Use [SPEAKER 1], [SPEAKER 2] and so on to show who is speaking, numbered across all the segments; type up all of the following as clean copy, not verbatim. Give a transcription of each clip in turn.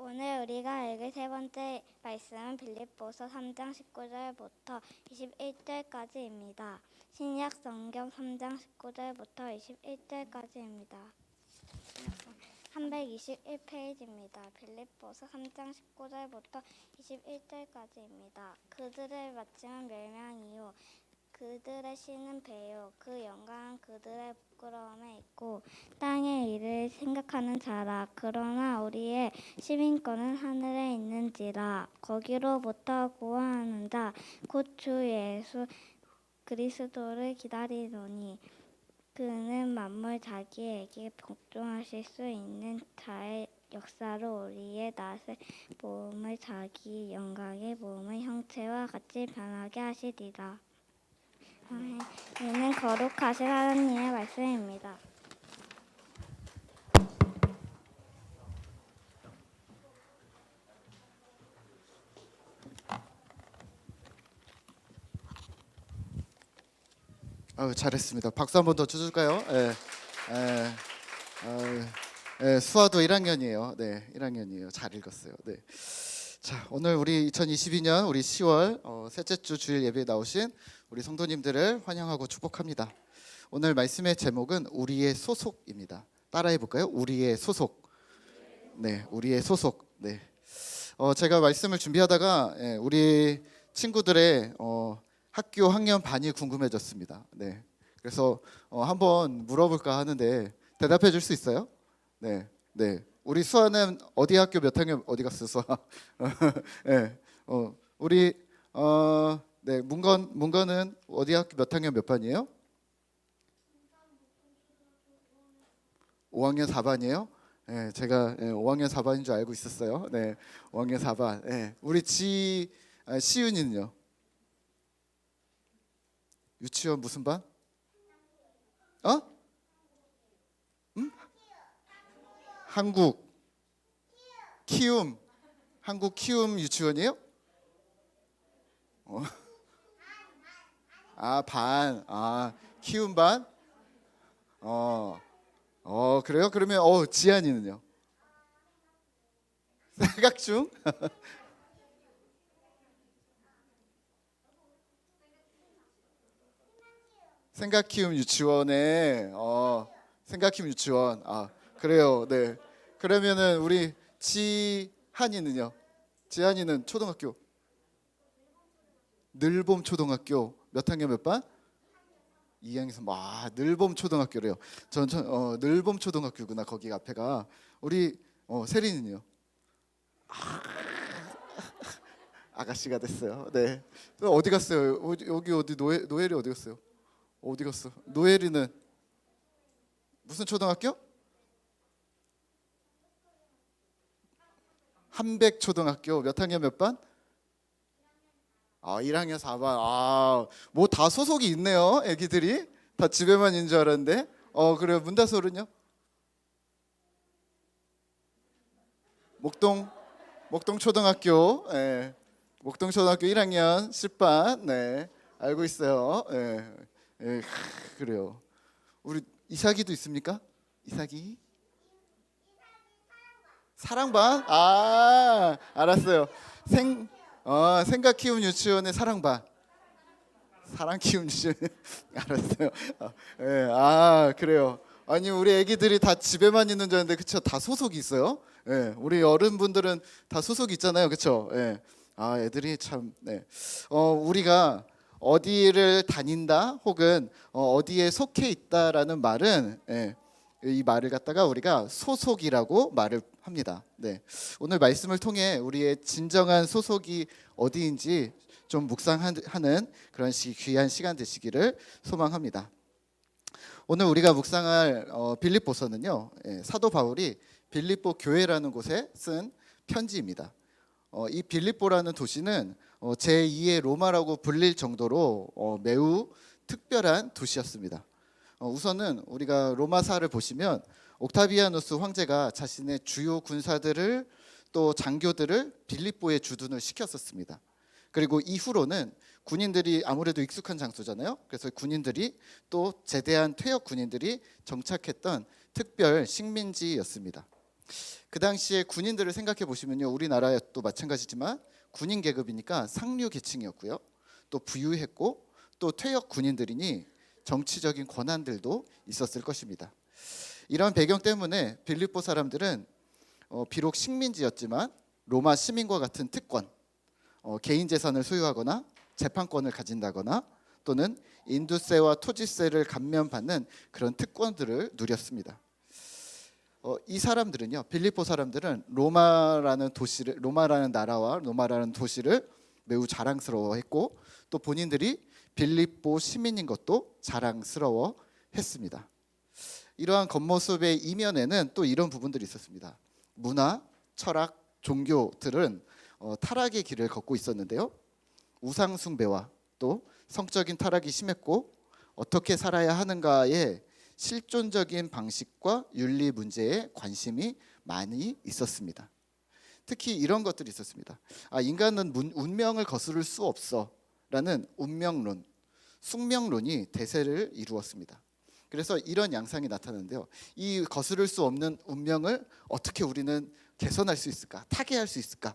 [SPEAKER 1] 오늘 우리가 읽을 세 번째 말씀은 빌립보서 3장 19절부터 21절까지입니다. 신약 성경 3장 19절부터 21절까지입니다. 321페이지입니다. 빌립보서 3장 19절부터 21절까지입니다. 그들을 마침은 멸망이요 그들의 신은 배요 그 영광은 그들의 부끄러움에 있고 땅의 일을 생각하는 자라. 그러나 우리의 시민권은 하늘에 있는지라. 거기로부터 구원하는 자 곧 주 예수 그리스도를 기다리노니 그는 만물 자기에게 복종하실 수 있는 자의 역사로 우리의 낯을 몸을 자기 영광의 몸의 형체와 같이 변하게 하시리라. 이는 거룩하신 하나님의 말씀입니다.
[SPEAKER 2] 잘했습니다. 박수 한 번 더 쳐줄까요? 수아도 1학년이에요. 네, 1학년이에요. 잘 읽었어요. 네. 자, 오늘 우리 2022년 우리 10월 셋째 주 주일 예배에 나오신 우리 성도님들을 환영하고 축복합니다. 오늘 말씀의 제목은 우리의 소속입니다. 따라해 볼까요? 우리의 소속. 네, 우리의 소속. 네. 제가 말씀을 준비하다가 우리 친구들의 학교 학년반이 궁금해졌습니다. 네. 그래서 한번 물어볼까 하는데 대답해 줄 수 있어요? 네. 네. 우리 수아는 어디 학교 몇 학년 어디 갔어, 수아? 네. 우리 네, 문건은 어디 학교 몇 학년 몇 반이에요? 5학년 4반이에요? 네, 제가 5학년 4반인 줄 알고 있었어요. 네. 5학년 4반. 네. 우리 시윤이는요? 유치원 무슨 반? 응? 한국 키움. 한국 키움 유치원이에요? 반. 키움 반? 그래요? 그러면 지안이는요? 생각 중? 생각키움 유치원에 생각키움 유치원. 그래요. 네. 그러면은 우리 지한이는요? 지한이는 초등학교 늘봄 초등학교 몇 학년 몇 반? 2학년. 늘봄 초등학교래요. 전 늘봄 초등학교구나. 거기 앞에가. 우리 세린이는요? 아가씨가 됐어요. 네. 어디 갔어요? 여기 어디 노엘이 어디 갔어요? 어디 갔어? 노엘이는 무슨 초등학교? 한백 초등학교 몇 학년 몇 반? 1학년 4반. 뭐 다 소속이 있네요. 애기들이 다 집에만 있는 줄 알았는데. 그래요. 문다솔은요? 목동 초등학교. 네. 목동 초등학교 1학년 10반. 네. 알고 있어요. 네. 그래요. 우리 이삭이도 있습니까? 이삭이? 사랑반? 알았어요. 생각 키움 유치원의 사랑반. 사랑 키움 유치원. 알았어요. 그래요. 아니 우리 애기들이 다 집에만 있는 줄 알았는데 그쵸? 다 소속이 있어요. 우리 어른분들은 다 소속이 있잖아요. 그쵸? 애들이 참. 네. 우리가 어디를 다닌다 혹은 어디에 속해 있다라는 말은 이 말을 갖다가 우리가 소속이라고 말을 합니다. 네. 오늘 말씀을 통해 우리의 진정한 소속이 어디인지 좀 묵상하는 그런 귀한 시간 되시기를 소망합니다. 오늘 우리가 묵상할 빌립보서는요, 사도 바울이 빌립보 교회라는 곳에 쓴 편지입니다. 이 빌립보라는 도시는 제2의 로마라고 불릴 정도로 매우 특별한 도시였습니다. 우선은 우리가 로마사를 보시면 옥타비아누스 황제가 자신의 주요 군사들을 또 장교들을 빌립보에 주둔을 시켰었습니다. 그리고 이후로는 군인들이 아무래도 익숙한 장소잖아요. 그래서 군인들이 또 제대한 퇴역 군인들이 정착했던 특별 식민지였습니다. 그 당시에 군인들을 생각해 보시면요, 우리나라도 마찬가지지만 군인 계급이니까 상류 계층이었고요, 또 부유했고 또 퇴역 군인들이니 정치적인 권한들도 있었을 것입니다. 이런 배경 때문에 빌립보 사람들은 비록 식민지였지만 로마 시민과 같은 특권, 개인 재산을 소유하거나 재판권을 가진다거나 또는 인두세와 토지세를 감면받는 그런 특권들을 누렸습니다. 이 사람들은요, 빌립보 사람들은 로마라는 나라와 로마라는 도시를 매우 자랑스러워했고 또 본인들이 빌립보 시민인 것도 자랑스러워했습니다. 이러한 겉모습의 이면에는 또 이런 부분들이 있었습니다. 문화, 철학, 종교들은 타락의 길을 걷고 있었는데요. 우상 숭배와 또 성적인 타락이 심했고 어떻게 살아야 하는가에 실존적인 방식과 윤리 문제에 관심이 많이 있었습니다. 특히 이런 것들이 있었습니다. 인간은 운명을 거스를 수 없어라는 운명론, 숙명론이 대세를 이루었습니다. 그래서 이런 양상이 나타나는데요. 이 거스를 수 없는 운명을 어떻게 우리는 개선할 수 있을까? 타개할 수 있을까?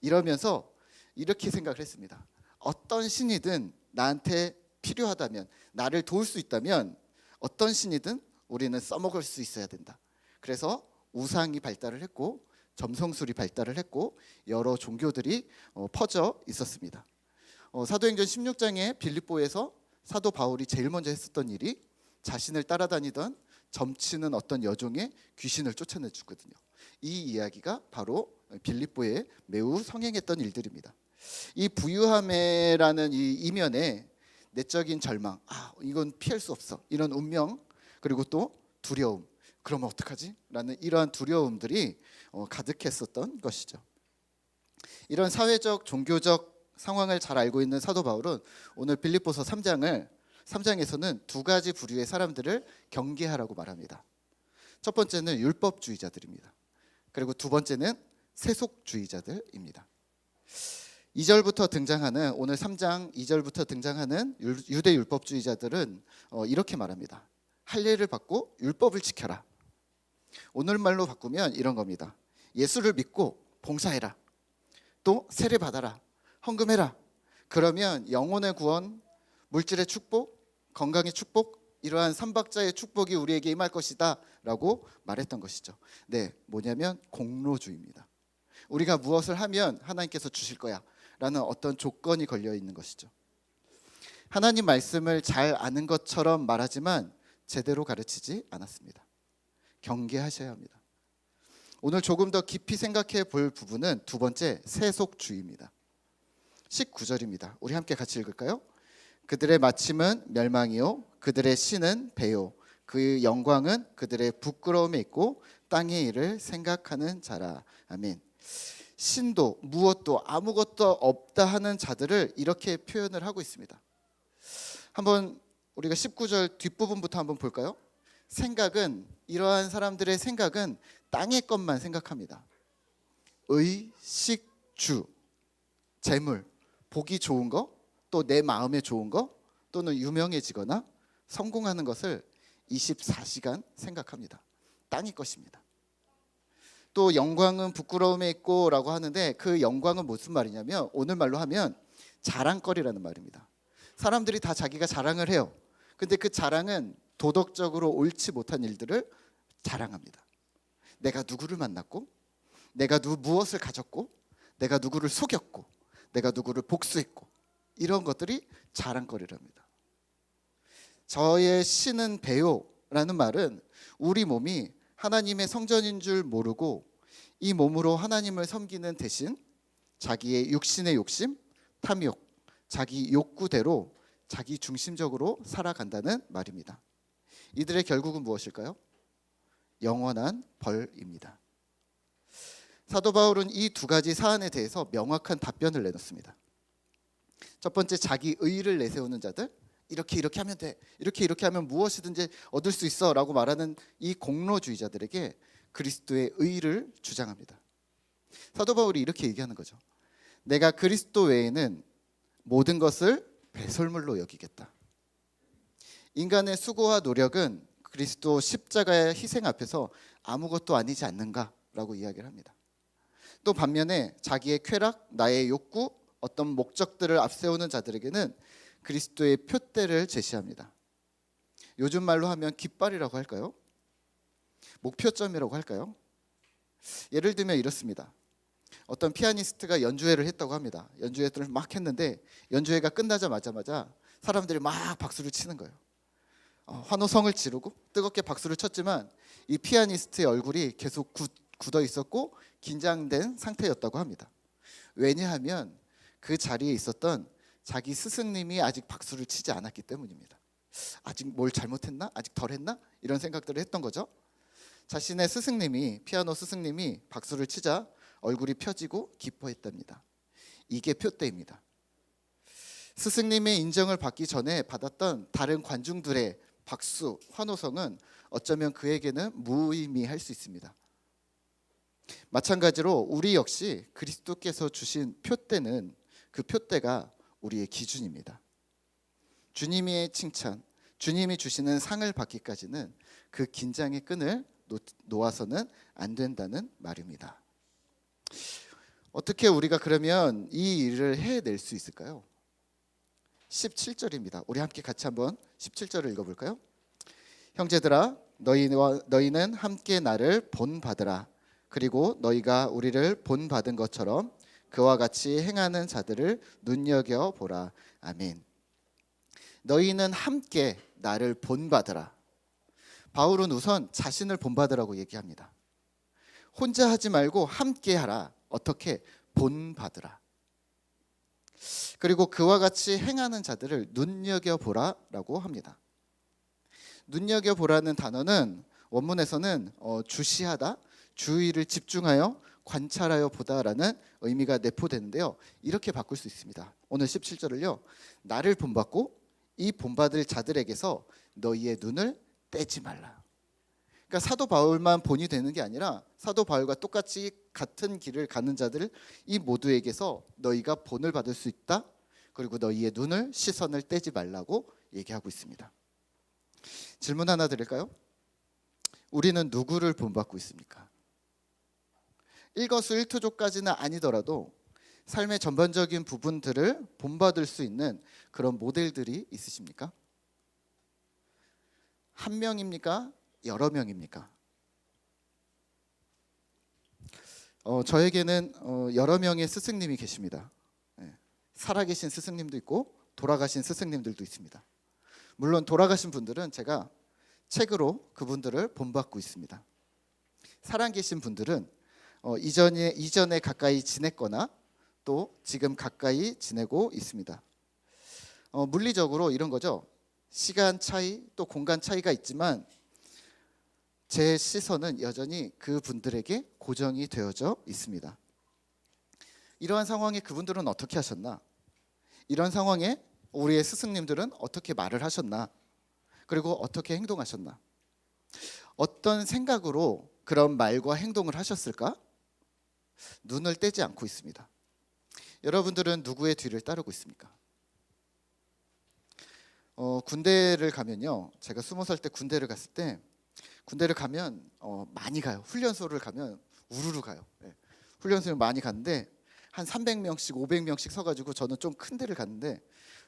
[SPEAKER 2] 이러면서 이렇게 생각을 했습니다. 어떤 신이든 나한테 필요하다면, 나를 도울 수 있다면 어떤 신이든 우리는 써먹을 수 있어야 된다. 그래서 우상이 발달을 했고 점성술이 발달을 했고 여러 종교들이 퍼져 있었습니다. 사도행전 16장에 빌립보에서 사도 바울이 제일 먼저 했었던 일이 자신을 따라다니던 점치는 어떤 여종의 귀신을 쫓아내주거든요. 이 이야기가 바로 빌립보에 매우 성행했던 일들입니다. 이 부유함이라는 이 이면에 내적인 절망, 이건 피할 수 없어, 이런 운명, 그리고 또 두려움, 그러면 어떡하지? 라는 이러한 두려움들이 가득했었던 것이죠. 이런 사회적, 종교적 상황을 잘 알고 있는 사도 바울은 오늘 빌립보서 3장에서는 두 가지 부류의 사람들을 경계하라고 말합니다. 첫 번째는 율법주의자들입니다. 그리고 두 번째는 세속주의자들입니다. 2절부터 등장하는, 오늘 3장 2절부터 등장하는 유대 율법주의자들은 이렇게 말합니다. 할례를 받고 율법을 지켜라. 오늘 말로 바꾸면 이런 겁니다. 예수를 믿고 봉사해라. 또 세례 받아라. 헌금해라. 그러면 영혼의 구원, 물질의 축복, 건강의 축복, 이러한 삼박자의 축복이 우리에게 임할 것이다 라고 말했던 것이죠. 네, 뭐냐면 공로주의입니다. 우리가 무엇을 하면 하나님께서 주실 거야 라는 어떤 조건이 걸려 있는 것이죠. 하나님 말씀을 잘 아는 것처럼 말하지만 제대로 가르치지 않았습니다. 경계하셔야 합니다. 오늘 조금 더 깊이 생각해 볼 부분은 두 번째, 세속주의입니다. 19절입니다. 우리 함께 같이 읽을까요? 그들의 마침은 멸망이요 그들의 신은 배요 그 영광은 그들의 부끄러움에 있고 땅의 일을 생각하는 자라. 아멘. 신도 무엇도 아무것도 없다 하는 자들을 이렇게 표현을 하고 있습니다. 한번 우리가 19절 뒷부분부터 한번 볼까요? 생각은, 이러한 사람들의 생각은 땅의 것만 생각합니다. 의, 식, 주, 재물, 보기 좋은 거, 또 내 마음에 좋은 거, 또는 유명해지거나 성공하는 것을 24시간 생각합니다. 땅의 것입니다. 또 영광은 부끄러움에 있고 라고 하는데 그 영광은 무슨 말이냐면 오늘 말로 하면 자랑거리라는 말입니다. 사람들이 다 자기가 자랑을 해요. 근데 그 자랑은 도덕적으로 옳지 못한 일들을 자랑합니다. 내가 누구를 만났고, 내가 무엇을 가졌고, 내가 누구를 속였고, 내가 누구를 복수했고, 이런 것들이 자랑거리랍니다. 저의 신은 배요라는 말은 우리 몸이 하나님의 성전인 줄 모르고 이 몸으로 하나님을 섬기는 대신 자기의 육신의 욕심, 탐욕, 자기 욕구대로 자기 중심적으로 살아간다는 말입니다. 이들의 결국은 무엇일까요? 영원한 벌입니다. 사도 바울은 이 두 가지 사안에 대해서 명확한 답변을 내놓습니다. 첫 번째, 자기 의의를 내세우는 자들, 이렇게 하면 돼, 이렇게 하면 무엇이든지 얻을 수 있어 라고 말하는 이 공로주의자들에게 그리스도의 의의를 주장합니다. 사도 바울이 이렇게 얘기하는 거죠. 내가 그리스도 외에는 모든 것을 배설물로 여기겠다. 인간의 수고와 노력은 그리스도 십자가의 희생 앞에서 아무것도 아니지 않는가 라고 이야기를 합니다. 또 반면에 자기의 쾌락, 나의 욕구, 어떤 목적들을 앞세우는 자들에게는 그리스도의 표대를 제시합니다. 요즘 말로 하면 깃발이라고 할까요? 목표점이라고 할까요? 예를 들면 이렇습니다. 어떤 피아니스트가 연주회를 했다고 합니다. 연주회를 막 했는데 연주회가 끝나자마자 사람들이 막 박수를 치는 거예요. 환호성을 지르고 뜨겁게 박수를 쳤지만 이 피아니스트의 얼굴이 계속 굳어 있었고 긴장된 상태였다고 합니다. 왜냐하면 그 자리에 있었던 자기 스승님이 아직 박수를 치지 않았기 때문입니다. 아직 뭘 잘못했나? 아직 덜 했나? 이런 생각들을 했던 거죠. 자신의 스승님이, 피아노 스승님이 박수를 치자 얼굴이 펴지고 기뻐했답니다. 이게 표대입니다. 스승님의 인정을 받기 전에 받았던 다른 관중들의 박수, 환호성은 어쩌면 그에게는 무의미할 수 있습니다. 마찬가지로 우리 역시 그리스도께서 주신 표대는, 그 표대가 우리의 기준입니다. 주님의 칭찬, 주님이 주시는 상을 받기까지는 그 긴장의 끈을 놓아서는 안 된다는 말입니다. 어떻게 우리가 그러면 이 일을 해낼 수 있을까요? 17절입니다. 우리 함께 같이 한번 17절을 읽어볼까요? 형제들아, 너희는 함께 나를 본받으라. 그리고 너희가 우리를 본받은 것처럼 그와 같이 행하는 자들을 눈여겨보라. 아멘. 너희는 함께 나를 본받으라. 바울은 우선 자신을 본받으라고 얘기합니다. 혼자 하지 말고 함께 하라. 어떻게? 본받으라. 그리고 그와 같이 행하는 자들을 눈여겨보라라고 합니다. 눈여겨보라는 단어는 원문에서는 주시하다, 주의를 집중하여 관찰하여 보다라는 의미가 내포되는데요. 이렇게 바꿀 수 있습니다. 오늘 17절을요. 나를 본받고 이 본받을 자들에게서 너희의 눈을 떼지 말라. 그러니까 사도 바울만 본이 되는 게 아니라 사도 바울과 똑같이 같은 길을 가는 자들 이 모두에게서 너희가 본을 받을 수 있다. 그리고 너희의 눈을, 시선을 떼지 말라고 얘기하고 있습니다. 질문 하나 드릴까요? 우리는 누구를 본받고 있습니까? 일거수일투족까지는 아니더라도 삶의 전반적인 부분들을 본받을 수 있는 그런 모델들이 있으십니까? 한 명입니까? 여러 명입니까? 저에게는 여러 명의 스승님이 계십니다. 살아계신 스승님도 있고 돌아가신 스승님들도 있습니다. 물론 돌아가신 분들은 제가 책으로 그분들을 본받고 있습니다. 살아계신 분들은 이전에 가까이 지냈거나 또 지금 가까이 지내고 있습니다. 물리적으로 이런 거죠. 시간 차이 또 공간 차이가 있지만 제 시선은 여전히 그분들에게 고정이 되어져 있습니다. 이러한 상황에 그분들은 어떻게 하셨나? 이런 상황에 우리의 스승님들은 어떻게 말을 하셨나? 그리고 어떻게 행동하셨나? 어떤 생각으로 그런 말과 행동을 하셨을까? 눈을 떼지 않고 있습니다. 여러분들은 누구의 뒤를 따르고 있습니까? 군대를 가면요. 제가 20살 때 군대를 갔을 때 군대를 가면 많이 가요. 훈련소를 가면 우르르 가요. 훈련소를 많이 갔는데 한 300명씩 500명씩 서가지고 저는 좀 큰 데를 갔는데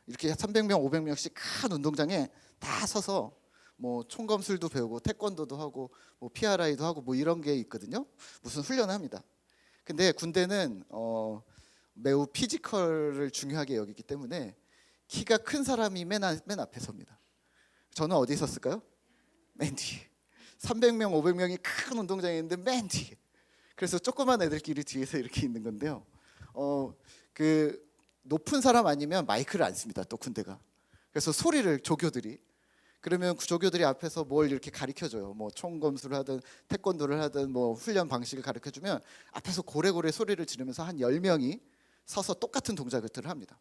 [SPEAKER 2] 이렇게 300명 500명씩 큰 운동장에 다 서서 뭐 총검술도 배우고 태권도도 하고 뭐 PRI도 하고 뭐 이런 게 있거든요. 무슨 훈련을 합니다. 근데 군대는 매우 피지컬을 중요하게 여기기 때문에 키가 큰 사람이 맨 앞에 섭니다. 저는 어디 섰을까요? 맨 뒤에. 300명 500명이 큰 운동장에 있는데 맨 뒤에. 그래서 조그만 애들끼리 뒤에서 이렇게 있는 건데요. 그 높은 사람 아니면 마이크를 안 씁니다. 또 군대가. 그래서 소리를 조교들이 그러면 그 조교들이 앞에서 뭘 이렇게 가르쳐줘요. 뭐 총검술을 하든 태권도를 하든 뭐 훈련 방식을 가르쳐주면 앞에서 고래고래 소리를 지르면서 한 10명이 서서 똑같은 동작들을 합니다.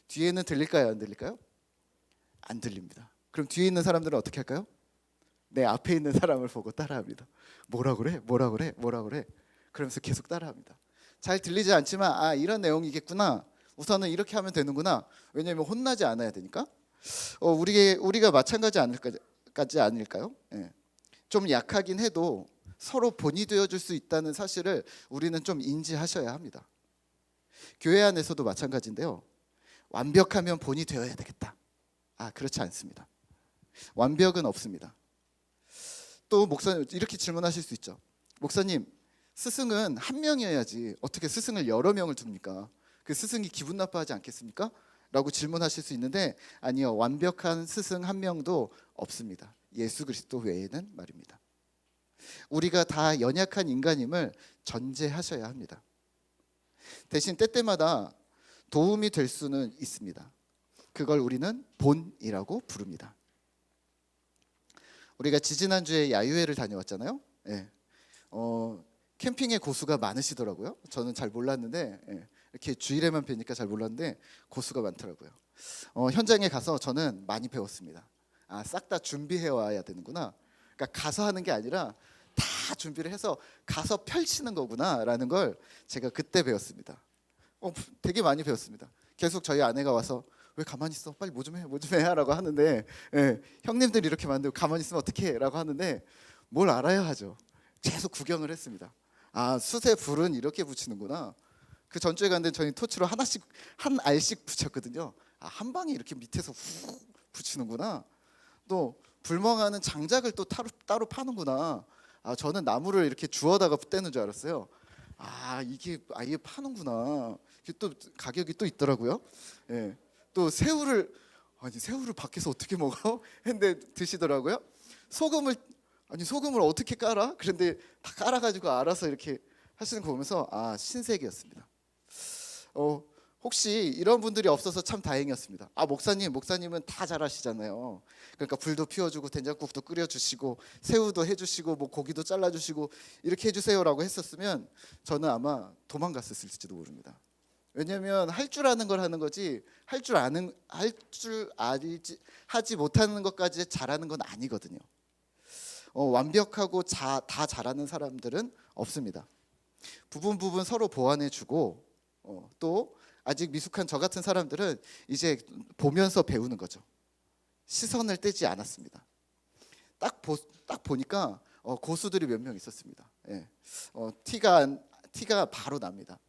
[SPEAKER 2] 뒤에는 들릴까요? 안 들릴까요? 안 들립니다. 그럼 뒤에 있는 사람들은 어떻게 할까요? 내 앞에 있는 사람을 보고 따라합니다. 뭐라 그래? 뭐라 그래? 뭐라 그래? 그러면서 계속 따라합니다. 잘 들리지 않지만 이런 내용이겠구나. 우선은 이렇게 하면 되는구나. 왜냐하면 혼나지 않아야 되니까. 우리가 마찬가지 아닐까요? 좀 약하긴 해도 서로 본이 되어줄 수 있다는 사실을 우리는 좀 인지하셔야 합니다. 교회 안에서도 마찬가지인데요. 완벽하면 본이 되어야 되겠다. 그렇지 않습니다. 완벽은 없습니다. 또 목사님 이렇게 질문하실 수 있죠. 목사님, 스승은 한 명이어야지 어떻게 스승을 여러 명을 둡니까? 그 스승이 기분 나빠하지 않겠습니까? 라고 질문하실 수 있는데, 아니요, 완벽한 스승 한 명도 없습니다. 예수 그리스도 외에는 말입니다. 우리가 다 연약한 인간임을 전제하셔야 합니다. 대신 때때마다 도움이 될 수는 있습니다. 그걸 우리는 본이라고 부릅니다. 우리가 지지난주에 야유회를 다녀왔잖아요. 예. 캠핑에 고수가 많으시더라고요. 저는 잘 몰랐는데, 이렇게 주일에만 뵈니까 잘 몰랐는데 고수가 많더라고요. 현장에 가서 저는 많이 배웠습니다. 싹 다 준비해 와야 되는구나. 그러니까 가서 하는 게 아니라 다 준비를 해서 가서 펼치는 거구나라는 걸 제가 그때 배웠습니다. 되게 많이 배웠습니다. 계속 저희 아내가 와서 왜 가만히 있어? 빨리 뭐 좀 해 라고 하는데, 형님들이 이렇게 만들고 가만히 있으면 어떡해? 라고 하는데 뭘 알아야 하죠. 계속 구경을 했습니다. 숯에 불은 이렇게 붙이는구나. 그 전주에 갔는데 저희 토치로 하나씩 한 알씩 붙였거든요. 한 방에 이렇게 밑에서 후 붙이는구나. 또 불멍하는 장작을 또 따로 파는구나. 저는 나무를 이렇게 주워다가 떼는 줄 알았어요. 이게 아예 파는구나. 이게 또 가격이 또 있더라고요. 또 새우를 밖에서 어떻게 먹어? 했는데 드시더라고요. 소금을 어떻게 깔아? 그런데 다 깔아가지고 알아서 이렇게 하시는 거 보면서 신세계였습니다. 혹시 이런 분들이 없어서 참 다행이었습니다. 목사님은 다 잘하시잖아요. 그러니까 불도 피워주고 된장국도 끓여주시고 새우도 해주시고 뭐 고기도 잘라주시고 이렇게 해주세요라고 했었으면 저는 아마 도망갔을지도 모릅니다. 왜냐하면 할 줄 아는 걸 하는 거지 하지 못하는 것까지 잘하는 건 아니거든요. 완벽하고 다 잘하는 사람들은 없습니다. 부분 서로 보완해주고, 또 아직 미숙한 저 같은 사람들은 이제 보면서 배우는 거죠. 시선을 떼지 않았습니다. 딱 보니까 고수들이 몇 명 있었습니다. 티가 바로 납니다.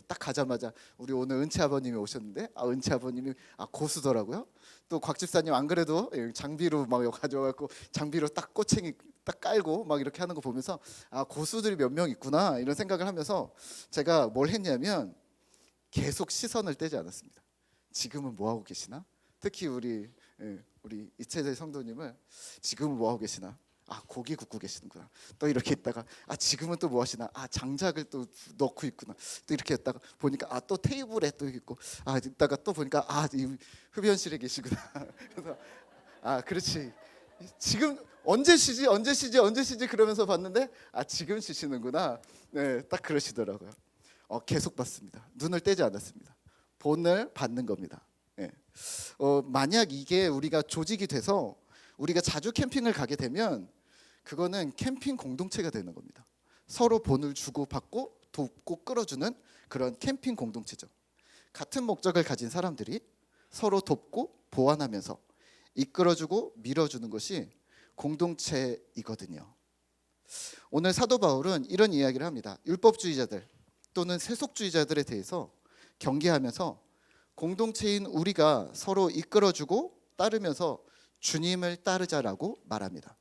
[SPEAKER 2] 딱 가자마자 우리 오늘 은채 아버님이 오셨는데 은채 아버님이 고수더라고요. 또 곽 집사님 안 그래도 장비로 막 가져와갖고 장비로 딱 꼬챙이 딱 깔고 막 이렇게 하는 거 보면서 고수들이 몇 명 있구나 이런 생각을 하면서 제가 뭘 했냐면 계속 시선을 떼지 않았습니다. 지금은 뭐 하고 계시나? 특히 우리 이채재 성도님을 지금은 뭐 하고 계시나? 고기 굽고 계시는구나. 또 이렇게 있다가 지금은 또 뭐 하시나? 장작을 또 넣고 있구나. 또 이렇게 했다가 보니까 또 테이블에 또 있고 있다가 또 보니까 이 흡연실에 계시구나. 그래서 그렇지. 지금 언제 쉬지 그러면서 봤는데 지금 쉬시는구나. 딱 그러시더라고요. 계속 봤습니다. 눈을 떼지 않았습니다. 본을 받는 겁니다. 만약 이게 우리가 조직이 돼서 우리가 자주 캠핑을 가게 되면 그거는 캠핑 공동체가 되는 겁니다. 서로 본을 주고받고 돕고 끌어주는 그런 캠핑 공동체죠. 같은 목적을 가진 사람들이 서로 돕고 보완하면서 이끌어주고 밀어주는 것이 공동체이거든요. 오늘 사도 바울은 이런 이야기를 합니다. 율법주의자들 또는 세속주의자들에 대해서 경계하면서 공동체인 우리가 서로 이끌어주고 따르면서 주님을 따르자라고 말합니다.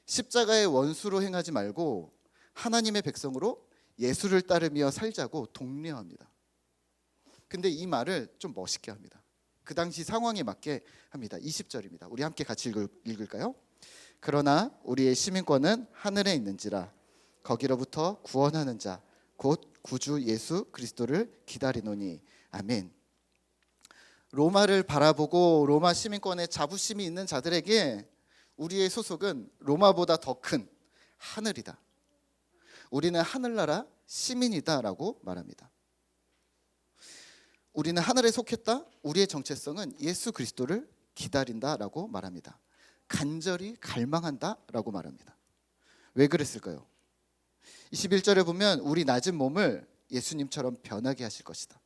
[SPEAKER 2] 십자가의 원수로 행하지 말고 하나님의 백성으로 예수를 따르며 살자고 독려합니다. 근데 이 말을 좀 멋있게 합니다. 그 당시 상황에 맞게 합니다. 20절입니다. 우리 함께 같이 읽을까요? 그러나 우리의 시민권은 하늘에 있는지라 거기로부터 구원하는 자 곧 구주 예수 그리스도를 기다리노니 아멘. 로마를 바라보고 로마 시민권에 자부심이 있는 자들에게 우리의 소속은 로마보다 더 큰 하늘이다. 우리는 하늘나라 시민이다라고 말합니다. 우리는 하늘에 속했다. 우리의 정체성은 예수 그리스도를 기다린다라고 말합니다. 간절히 갈망한다라고 말합니다. 왜 그랬을까요? 21절에 보면 우리 낮은 몸을 예수님처럼 변하게 하실 것이다.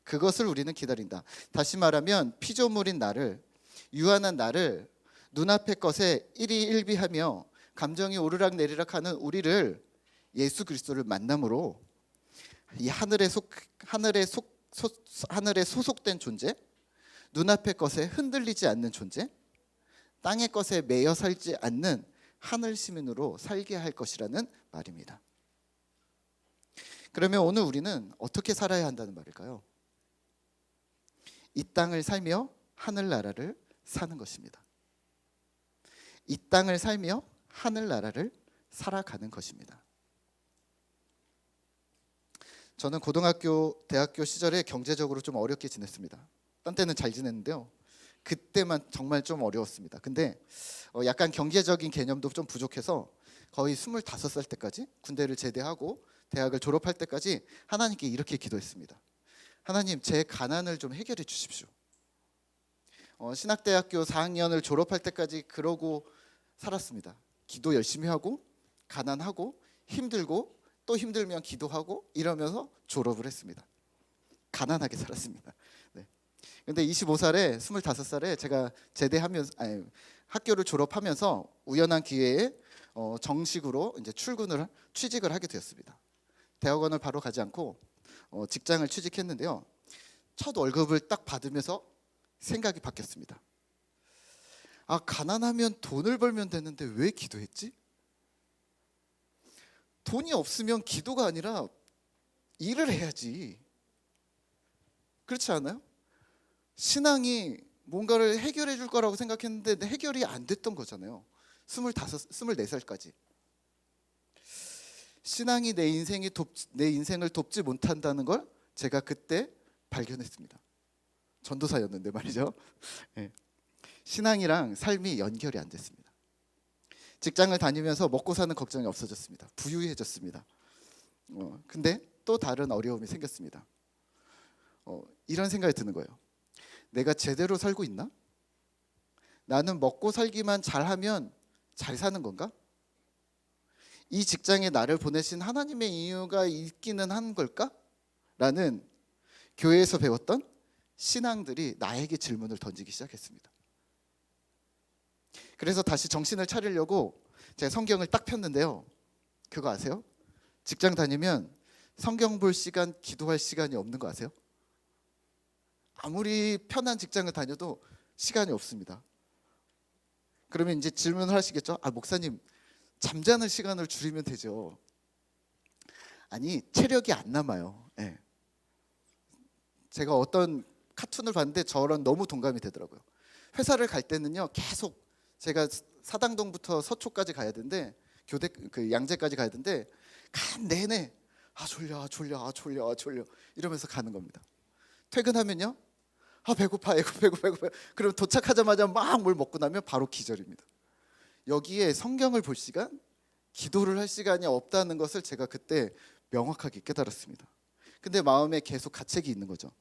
[SPEAKER 2] 그것을 우리는 기다린다. 다시 말하면 피조물인 나를, 유한한 나를 눈앞의 것에 일희일비하며 감정이 오르락 내리락 하는 우리를 예수 그리스도를 만남으로 이 하늘에 소속된 존재, 눈앞의 것에 흔들리지 않는 존재, 땅의 것에 매여 살지 않는 하늘 시민으로 살게 할 것이라는 말입니다. 그러면 오늘 우리는 어떻게 살아야 한다는 말일까요? 이 땅을 살며 하늘나라를 사는 것입니다. 이 땅을 살며 하늘나라를 살아가는 것입니다. 저는 고등학교, 대학교 시절에 경제적으로 좀 어렵게 지냈습니다. 딴 때는 잘 지냈는데요. 그때만 정말 좀 어려웠습니다. 근데 약간 경제적인 개념도 좀 부족해서 거의 25살 때까지 군대를 제대하고 대학을 졸업할 때까지 하나님께 이렇게 기도했습니다. 하나님, 제 가난을 좀 해결해 주십시오. 신학대학교 4학년을 졸업할 때까지 그러고 살았습니다. 기도 열심히 하고 가난하고 힘들고 또 힘들면 기도하고 이러면서 졸업을 했습니다. 가난하게 살았습니다. 네. 근데 25살에 25살에 제가 학교를 졸업하면서 우연한 기회에 정식으로 이제 취직을 하게 되었습니다. 대학원을 바로 가지 않고 직장을 취직했는데요. 첫 월급을 딱 받으면서 생각이 바뀌었습니다. 아, 가난하면 돈을 벌면 되는데 왜 기도했지? 돈이 없으면 기도가 아니라 일을 해야지. 그렇지 않아요? 신앙이 뭔가를 해결해 줄 거라고 생각했는데 해결이 안 됐던 거잖아요. 24살까지. 신앙이 내 인생을 돕지 못한다는 걸 제가 그때 발견했습니다. 전도사였는데 말이죠. 네. 신앙이랑 삶이 연결이 안 됐습니다. 직장을 다니면서 먹고 사는 걱정이 없어졌습니다. 부유해졌습니다. 근데 또 다른 어려움이 생겼습니다. 이런 생각이 드는 거예요. 내가 제대로 살고 있나? 나는 먹고 살기만 잘하면 잘 사는 건가? 이 직장에 나를 보내신 하나님의 이유가 있기는 한 걸까? 라는 교회에서 배웠던 신앙들이 나에게 질문을 던지기 시작했습니다. 그래서 다시 정신을 차리려고 제가 성경을 딱 폈는데요. 그거 아세요? 직장 다니면 성경 볼 시간, 기도할 시간이 없는 거 아세요? 아무리 편한 직장을 다녀도 시간이 없습니다. 그러면 이제 질문을 하시겠죠? 아, 목사님, 잠자는 시간을 줄이면 되죠. 아니, 체력이 안 남아요. 네. 제가 어떤 카툰을 봤는데 저랑 너무 동감이 되더라고요. 회사를 갈 때는요, 계속 제가 사당동부터 서초까지 가야 되는데 양재까지 가야 되는데 간 내내 졸려 이러면서 가는 겁니다. 퇴근하면요, 배고파. 그럼 도착하자마자 막 뭘 먹고 나면 바로 기절입니다. 여기에 성경을 볼 시간, 기도를 할 시간이 없다는 것을 제가 그때 명확하게 깨달았습니다. 근데 마음에 계속 가책이 있는 거죠.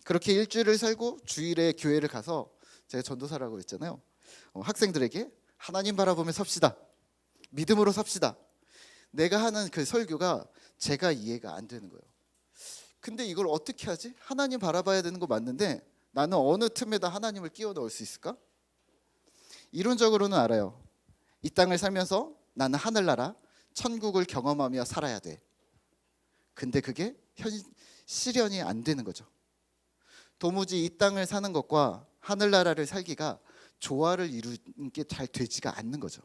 [SPEAKER 2] 그렇게 일주일을 살고 주일에 교회를 가서, 제가 전도사라고 했잖아요. 학생들에게 하나님 바라보며 삽시다. 믿음으로 삽시다. 내가 하는 그 설교가 제가 이해가 안 되는 거예요. 근데 이걸 어떻게 하지? 하나님 바라봐야 되는 거 맞는데 나는 어느 틈에다 하나님을 끼워 넣을 수 있을까? 이론적으로는 알아요. 이 땅을 살면서 나는 하늘나라, 천국을 경험하며 살아야 돼. 근데 그게 실현이 안 되는 거죠. 도무지 이 땅을 사는 것과 하늘나라를 살기가 조화를 이루는 게 잘 되지가 않는 거죠.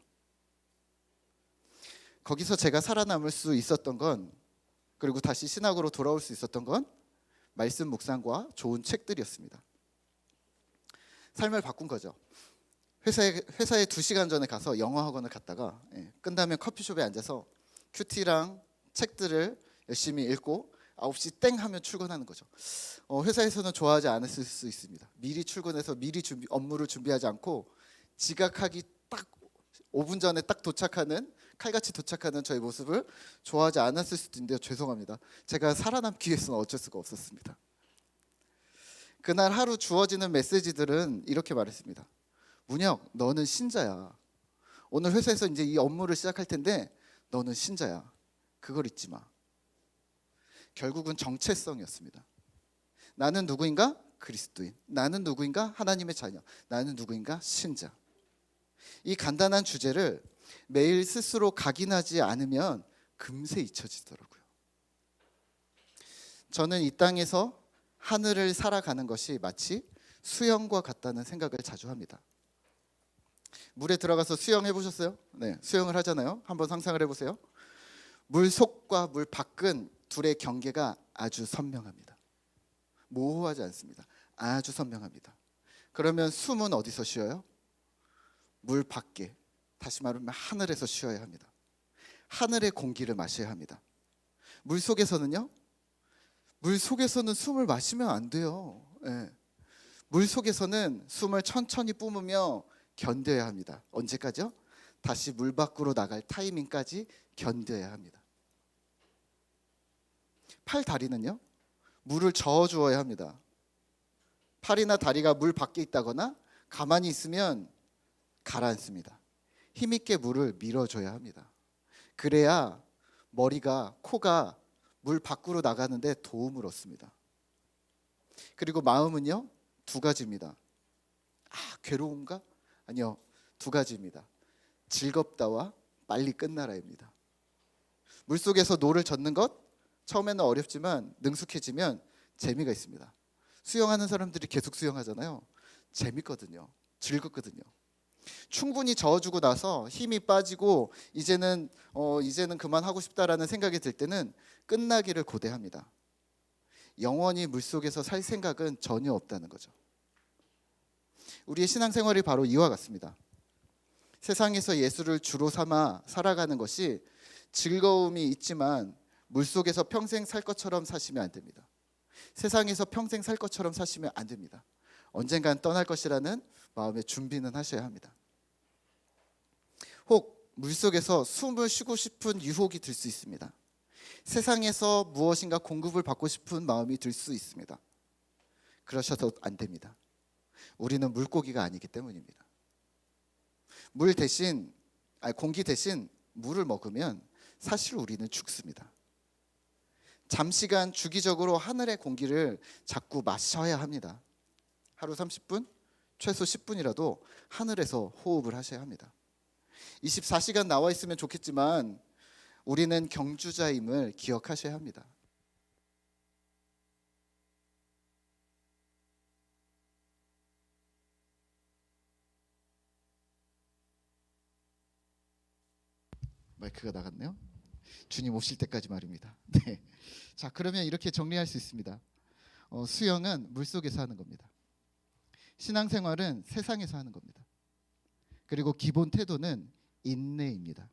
[SPEAKER 2] 거기서 제가 살아남을 수 있었던 건, 그리고 다시 신학으로 돌아올 수 있었던 건 말씀 묵상과 좋은 책들이었습니다. 삶을 바꾼 거죠. 회사에 2시간 전에 가서 영어 학원을 갔다가 끝나면 커피숍에 앉아서 큐티랑 책들을 열심히 읽고 9시 땡 하면 출근하는 거죠. 회사에서는 좋아하지 않았을 수 있습니다. 미리 출근해서 업무를 준비하지 않고 지각하기 딱 5분 전에 딱 칼같이 도착하는 저의 모습을 좋아하지 않았을 수도 있는데요. 죄송합니다. 제가 살아남기 위해서는 어쩔 수가 없었습니다. 그날 하루 주어지는 메시지들은 이렇게 말했습니다. 문혁, 너는 신자야. 오늘 회사에서 이제 이 업무를 시작할 텐데 너는 신자야. 그걸 잊지 마. 결국은 정체성이었습니다. 나는 누구인가? 그리스도인. 나는 누구인가? 하나님의 자녀. 나는 누구인가? 신자. 이 간단한 주제를 매일 스스로 각인하지 않으면 금세 잊혀지더라고요. 저는 이 땅에서 하늘을 살아가는 것이 마치 수영과 같다는 생각을 자주 합니다. 물에 들어가서 수영해 보셨어요? 네, 수영을 하잖아요. 한번 상상을 해보세요. 물 속과 물 밖은 둘의 경계가 아주 선명합니다. 모호하지 않습니다. 아주 선명합니다. 그러면 숨은 어디서 쉬어요? 물 밖에, 다시 말하면 하늘에서 쉬어야 합니다. 하늘의 공기를 마셔야 합니다. 물 속에서는요? 물 속에서는 숨을 마시면 안 돼요. 네. 물 속에서는 숨을 천천히 뿜으며 견뎌야 합니다. 언제까지요? 다시 물 밖으로 나갈 타이밍까지 견뎌야 합니다. 팔, 다리는요? 물을 저어주어야 합니다. 팔이나 다리가 물 밖에 있다거나 가만히 있으면 가라앉습니다. 힘있게 물을 밀어줘야 합니다. 그래야 머리가, 코가 물 밖으로 나가는데 도움을 얻습니다. 그리고 마음은요? 두 가지입니다. 괴로운가? 아니요, 두 가지입니다. 즐겁다와 빨리 끝나라입니다. 물속에서 노를 젓는 것, 처음에는 어렵지만 능숙해지면 재미가 있습니다. 수영하는 사람들이 계속 수영하잖아요. 재밌거든요. 즐겁거든요. 충분히 저어주고 나서 힘이 빠지고 이제는 그만하고 싶다라는 생각이 들 때는 끝나기를 고대합니다. 영원히 물속에서 살 생각은 전혀 없다는 거죠. 우리의 신앙생활이 바로 이와 같습니다. 세상에서 예수를 주로 삼아 살아가는 것이 즐거움이 있지만 물속에서 평생 살 것처럼 사시면 안 됩니다. 세상에서 평생 살 것처럼 사시면 안 됩니다. 언젠간 떠날 것이라는 마음의 준비는 하셔야 합니다. 혹 물속에서 숨을 쉬고 싶은 유혹이 들 수 있습니다. 세상에서 무엇인가 공급을 받고 싶은 마음이 들 수 있습니다. 그러셔도 안 됩니다. 우리는 물고기가 아니기 때문입니다. 공기 대신 물을 먹으면 사실 우리는 죽습니다. 잠시간 주기적으로 하늘의 공기를 자꾸 마셔야 합니다. 하루 30분, 최소 10분이라도 하늘에서 호흡을 하셔야 합니다. 24시간 나와 있으면 좋겠지만 우리는 경주자임을 기억하셔야 합니다. 마이크가 나갔네요. 주님 오실 때까지 말입니다. 네. 자, 그러면 이렇게 정리할 수 있습니다. 수영은 물속에서 하는 겁니다. 신앙생활은 세상에서 하는 겁니다. 그리고 기본 태도는 인내입니다.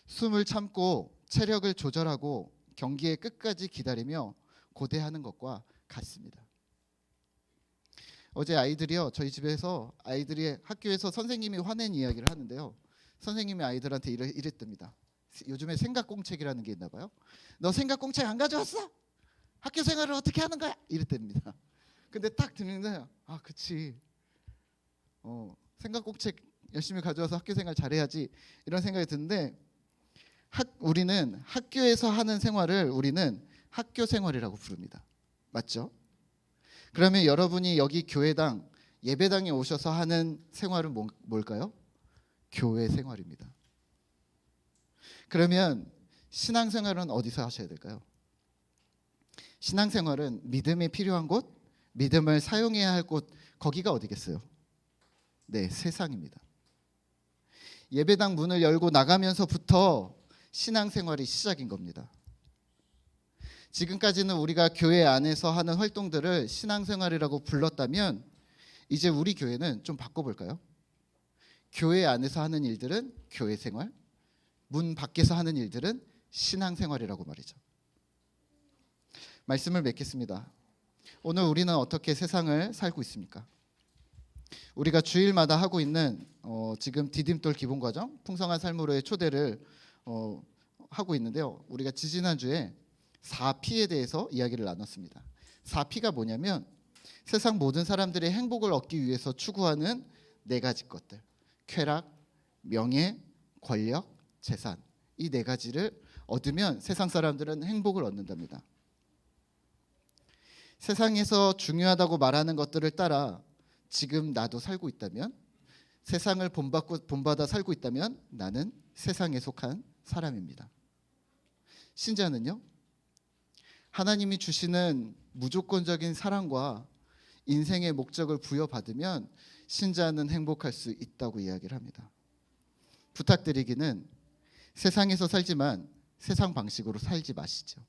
[SPEAKER 2] 숨을 참고 체력을 조절하고 경기의 끝까지 기다리며 고대하는 것과 같습니다. 어제 저희 집에서 아이들이 학교에서 선생님이 화낸 이야기를 하는데요. 선생님이 아이들한테 이랬답니다. 요즘에 생각공책이라는 게 있나 봐요. 너 생각공책 안 가져왔어? 학교 생활을 어떻게 하는 거야? 이랬답니다. 근데 딱 듣는데 그치. 생각공책 열심히 가져와서 학교 생활 잘해야지 이런 생각이 드는데 우리는 학교에서 하는 생활을 우리는 학교 생활이라고 부릅니다. 맞죠? 그러면 여러분이 여기 교회당 예배당에 오셔서 하는 생활은 뭘까요? 교회 생활입니다. 그러면 신앙생활은 어디서 하셔야 될까요? 신앙생활은 믿음이 필요한 곳, 믿음을 사용해야 할 곳, 거기가 어디겠어요? 네, 세상입니다. 예배당 문을 열고 나가면서부터 신앙생활이 시작인 겁니다. 지금까지는 우리가 교회 안에서 하는 활동들을 신앙생활이라고 불렀다면 이제 우리 교회는 좀 바꿔볼까요? 교회 안에서 하는 일들은 교회 생활, 문 밖에서 하는 일들은 신앙생활이라고 말이죠. 말씀을 맺겠습니다. 오늘 우리는 어떻게 세상을 살고 있습니까? 우리가 주일마다 하고 있는 지금 디딤돌 기본과정 풍성한 삶으로의 초대를 하고 있는데요. 우리가 지지난주에 4P에 대해서 이야기를 나눴습니다. 4P가 뭐냐면 세상 모든 사람들의 행복을 얻기 위해서 추구하는 4가지 것들. 쾌락, 명예, 권력, 재산. 이 4가지를 얻으면 세상 사람들은 행복을 얻는답니다. 세상에서 중요하다고 말하는 것들을 따라 지금 나도 살고 있다면 세상을 본받아 살고 있다면 나는 세상에 속한 사람입니다. 신자는요, 하나님이 주시는 무조건적인 사랑과 인생의 목적을 부여받으면 신자는 행복할 수 있다고 이야기를 합니다. 부탁드리기는 세상에서 살지만 세상 방식으로 살지 마시죠.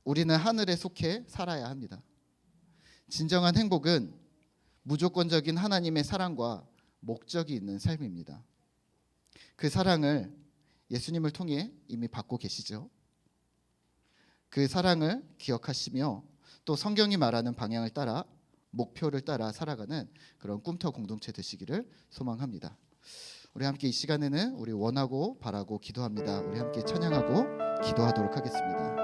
[SPEAKER 2] 우리는 하늘에 속해 살아야 합니다. 진정한 행복은 무조건적인 하나님의 사랑과 목적이 있는 삶입니다. 그 사랑을 예수님을 통해 이미 받고 계시죠. 그 사랑을 기억하시며 또 성경이 말하는 방향을 따라 목표를 따라 살아가는 그런 꿈터 공동체 되시기를 소망합니다. 우리 함께 이 시간에는 우리 원하고 바라고 기도합니다. 우리 함께 찬양하고 기도하도록 하겠습니다.